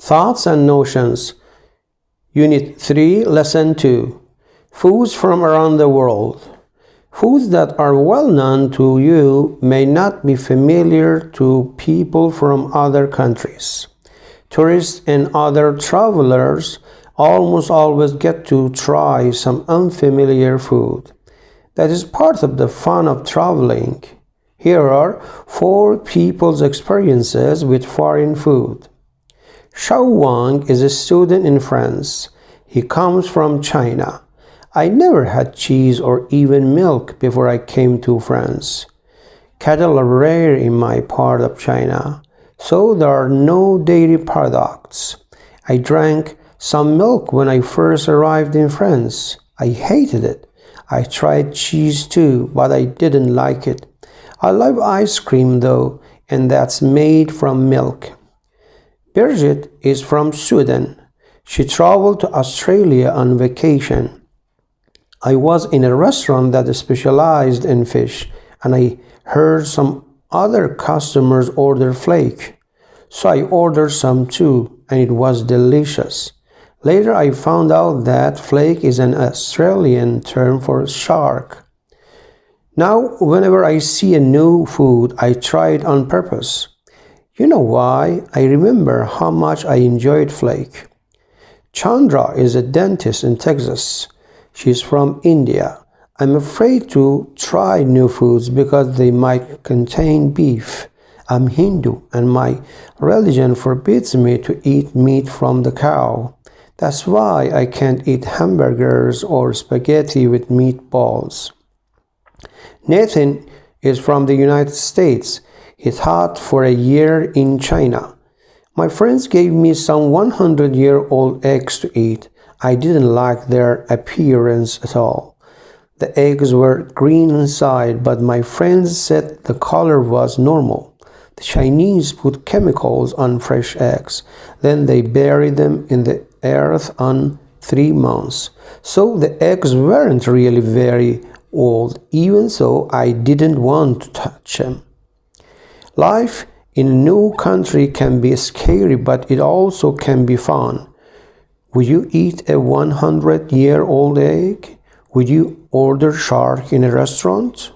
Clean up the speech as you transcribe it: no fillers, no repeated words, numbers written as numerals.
Thoughts and Notions, Unit 3, Lesson 2. Foods from around the world. Foods that are well known to you may not be familiar to people from other countries. Tourists and other travelers almost always get to try some unfamiliar food. That is part of the fun of traveling. Here are 4 people's experiences with foreign food. Xiao Wang is a student in France. He comes from China. I never had cheese or even milk before I came to France. Cattle are rare in my part of China, so there are no dairy products. I drank some milk when I first arrived in France. I hated it. I tried cheese too, but I didn't like it. I love ice cream though, and that's made from milk. Birgit is from Sweden. She traveled to Australia on vacation. I was in a restaurant that specialized in fish, and I heard some other customers order flake. So I ordered some too, and it was delicious. Later I found out that flake is an Australian term for shark. Now, whenever I see a new food, I try it on purpose. You know why? I remember how much I enjoyed flake. Chandra is a dentist in Texas. She's from India. I'm afraid to try new foods because they might contain beef. I'm Hindu and my religion forbids me to eat meat from the cow. That's why I can't eat hamburgers or spaghetti with meatballs. Nathan is from the United States. He taught for a year in China. My friends gave me some 100-year-old eggs to eat. I didn't like their appearance at all. The eggs were green inside, but my friends said the color was normal. The Chinese put chemicals on fresh eggs. Then they bury them in the earth on 3 months. So the eggs weren't really very old. Even so, I didn't want to touch them. Life in a new country can be scary, but it also can be fun. Would you eat a 100-year-old egg? Would you order shark in a restaurant?